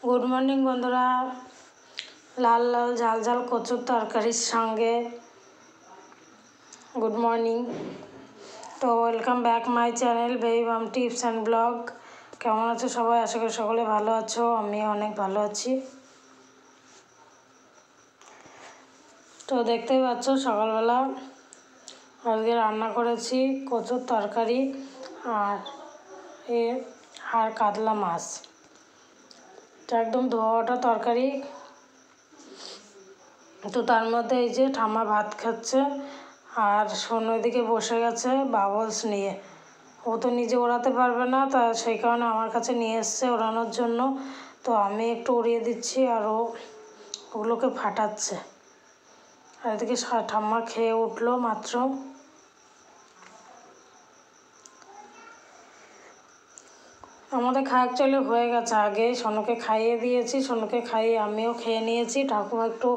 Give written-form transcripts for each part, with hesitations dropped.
Good morning বন্ধুরা। লাল লাল ঝাল ঝাল কচুর তরকারির সঙ্গে গুড মর্নিং। তো welcome back my channel baby বাম টিপস অ্যান্ড ব্লগ। কেমন আছো সবাই? আশা করি সকলে ভালো আছো, আমিও অনেক ভালো আছি। তো দেখতেই পাচ্ছ সকালবেলা আজকে রান্না করেছি কচুর তরকারি আর কাতলা মাছ। তো একদম ধোয়া ওঠা তরকারি। তো তার মধ্যে এই যে ঠাম্মা ভাত খাচ্ছে আর সোনু এদিকে বসে গেছে বাবলস নিয়ে। ও তো নিজে ওড়াতে পারবে না, তা সেই কারণে আমার কাছে নিয়ে এসছে ওড়ানোর জন্য। তো আমি একটু উড়িয়ে দিচ্ছি আর ও ওগুলোকে ফাটাচ্ছে। আর এদিকে ঠাম্মা খেয়ে উঠলো মাত্র। আমাদের খাওয়া অ্যাকচুয়ালি হয়ে গেছে আগে, সোনুকে খাইয়ে দিয়েছি, সোনুকে খাইয়ে আমিও খেয়ে নিয়েছি। ঠাকুমা একটু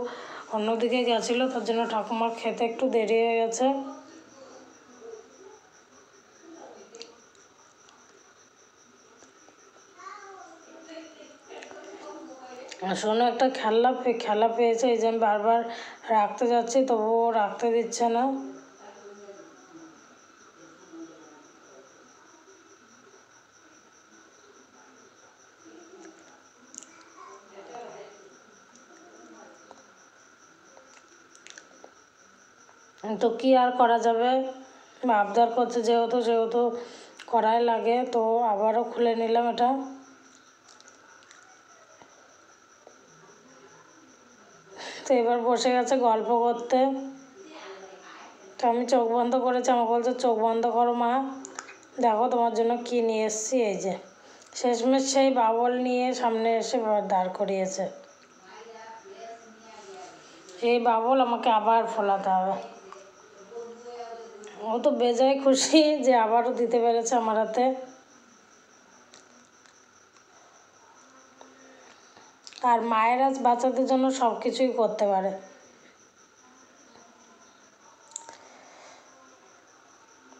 অন্যদিকে গেছিলো, তার জন্য ঠাকুমার খেতে একটু দেরি হয়ে গেছে। আর সোনু একটা খেলা পেয়েছে, এই যে আমি বারবার রাখতে যাচ্ছি তবুও রাখতে দিচ্ছে না। তো কি আর করা যাবে, আবদার করছে যেহেতু করাই লাগে। তো আবারও খুলে নিলাম এটা। তো এবার বসে গেছে গল্প করতে। তো আমি চোখ বন্ধ করেছি, আমাকে বলছে চোখ বন্ধ করো মা, দেখো তোমার জন্য কি নিয়ে এসেছি। এই যে শেষমেশ সেই বাবল নিয়ে সামনে এসে দাঁড় করিয়েছে। এই বাবল আমাকে আবার ফোলাতে হবে। ও তো বেজায় খুশি যে আবারও দিতে পেরেছে আমার হাতে। আর মায়েরা বাচ্চাদের জন্য সব কিছুই করতে পারে।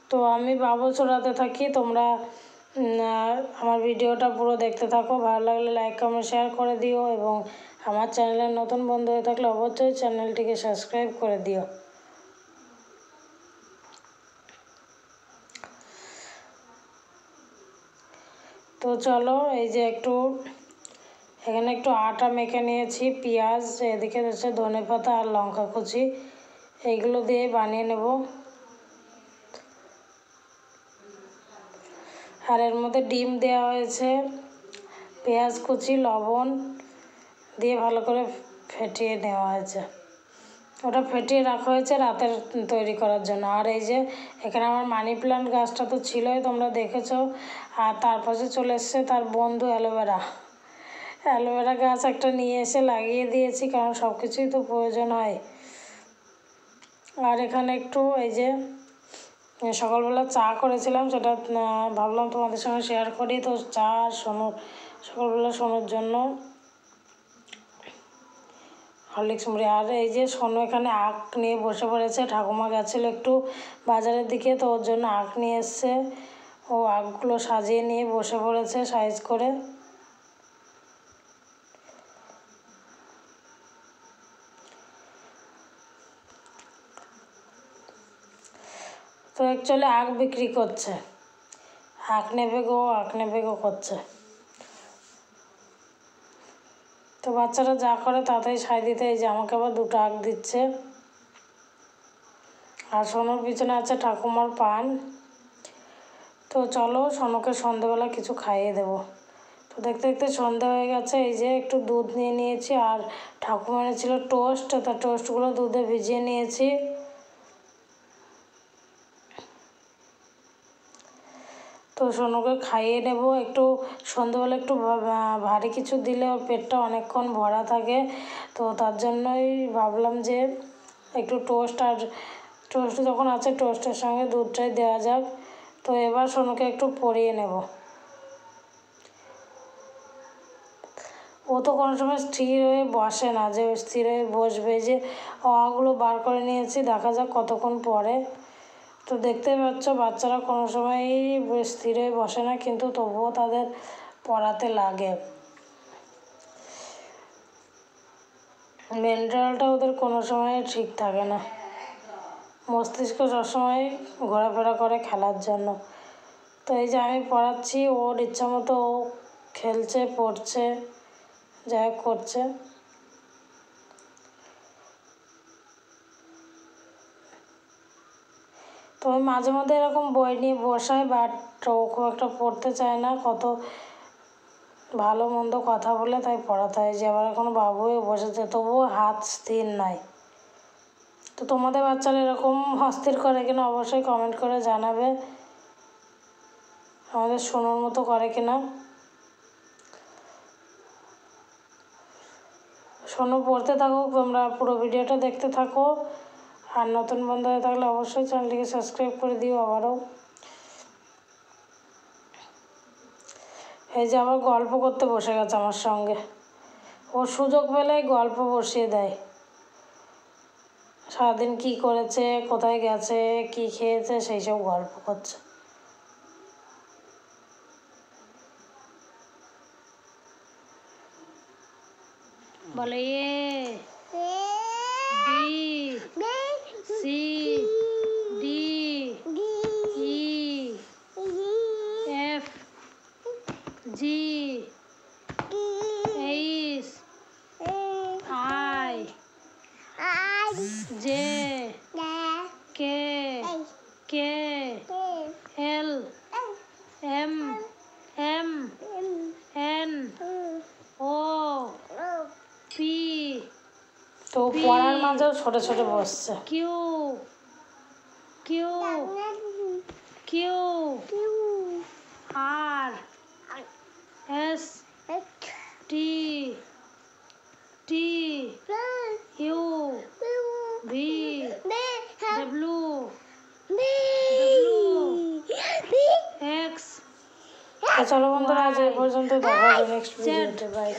তো আমি বাবল চড়াতে থাকি, তোমরা আমার ভিডিওটা পুরো দেখতে থাকো। ভালো লাগলে লাইক কমেন্ট শেয়ার করে দিও, এবং আমার চ্যানেলের নতুন বন্ধু হয়ে থাকলে অবশ্যই চ্যানেলটিকে সাবস্ক্রাইব করে দিও। তো চলো, এই যে এখানে একটু আটা মেখে নিয়েছি, পেঁয়াজ, এদিকে হচ্ছে ধনেপাতা আর লঙ্কা কুচি, এইগুলো দিয়ে বানিয়ে নেব। আর এর মধ্যে ডিম দেওয়া হয়েছে, পেঁয়াজ কুচি, লবণ দিয়ে ভালো করে ফেটিয়ে নেওয়া হয়েছে। ওটা ফেটিয়ে রাখা হয়েছে রাতের তৈরি করার জন্য। আর এই যে এখানে আমার মানি প্ল্যান্ট গাছটা তো ছিলই, তোমরা দেখেছো। আর তার পাশে চলে এসছে তার বন্ধু অ্যালোভেরা গাছ একটা নিয়ে এসে লাগিয়ে দিয়েছি, কারণ সব কিছুই তো প্রয়োজন হয়। আর এখানে একটু এই যে সকালবেলা চা করেছিলাম, সেটা ভাবলাম তোমাদের সঙ্গে শেয়ার করি। তো চা সকালবেলা সোনুর জন্য হরলিক্স মুড়ি। আর এই যে সোনু এখানে আখ নিয়ে বসে পড়েছে, ঠাকুমা গেছিলো একটু বাজারের দিকে, তো ওর জন্য আখ নিয়ে এসছে। ও আখগুলো সাজিয়ে নিয়ে বসে পড়েছে সাইজ করে। তো অ্যাকচুয়ালি আখ বিক্রি করছে, আখ নেবে গো করছে। তো বাচ্চারা যা করে তাতেই সায় দিতে, এই যে আমাকে আবার দুটো আখ দিচ্ছে। আর সোনুর পিছনে আছে ঠাকুমার পান। তো চলো সোনুকে সন্ধেবেলা কিছু খাইয়ে দেবো। তো দেখতে দেখতে সন্ধে হয়ে গেছে। এই যে একটু দুধ নিয়ে নিয়েছি, আর ঠাকুমা এনেছিল টোস্ট, তা টোস্টগুলো দুধে ভিজিয়ে নিয়েছি। তো সোনুকে খাইয়ে নেব। একটু সন্ধ্যেবেলা একটু ভারী কিছু দিলে ওর পেটটা অনেকক্ষণ ভরা থাকে। তো তার জন্যই ভাবলাম যে একটু টোস্ট যখন আছে টোস্টের সঙ্গে দুধটাই দেওয়া যাক। তো এবার সোনুকে একটু পরিয়ে নেব। ও তো কোনো সময় স্থির হয়ে বসে না, যে স্থির হয়ে বসবে। যে অগুলো বার করে নিয়েছি, দেখা যাক কতক্ষণ পরে। তো দেখতেই পাচ্ছ বাচ্চারা কোনো সময়ই স্থির হয়ে বসে না, কিন্তু তবুও তাদের পড়াতে লাগে। মেন্টালটা ওদের কোনো সময় ঠিক থাকে না, মস্তিষ্ক সবসময় ঘোরাফেরা করে খেলার জন্য। তো এই যে আমি পড়াচ্ছি, ওর ইচ্ছা মতো ও খেলছে, পড়ছে, যা হোক করছে। তো আমি মাঝে মধ্যে এরকম বই নিয়ে বসাই, বাট ও খুব একটা পড়তে চায় না, কত ভালো মন্দ কথা বলে, তাই পড়াতে হয়। যে আবার এখন বাবু হয়ে বসেছে, তবুও হাত স্থির নাই। তো তোমাদের বাচ্চারা এরকম অস্থির করে কিনা অবশ্যই কমেন্ট করে জানাবে, আমাদের শোনার মতো করে কিনা। শোনো, পড়তে থাকো, তোমরা পুরো ভিডিওটা দেখতে থাকো। আর নতুন বন্ধু হয়ে থাকলে অবশ্যই চ্যানেলটিকে সাবস্ক্রাইব করে দিও আবারও। এই যে আবার গল্প করতে বসে গেছে আমার সঙ্গে, ও সুযোগ পেলেই গল্প বসিয়ে দেয়। সারাদিন কী করেছে, কোথায় গেছে, কী খেয়েছে, সেই সব গল্প করছে। বলে A B C D E F G H I J K K L M M N O P. তো পড়ার মাঝেও ছোট ছোট বসছে। Q Q Q R S T T U V W X. চলো বন্ধুরা, আজ এই পর্যন্ত, দেখা হবে নেক্সট ভিডিওতে। বাই।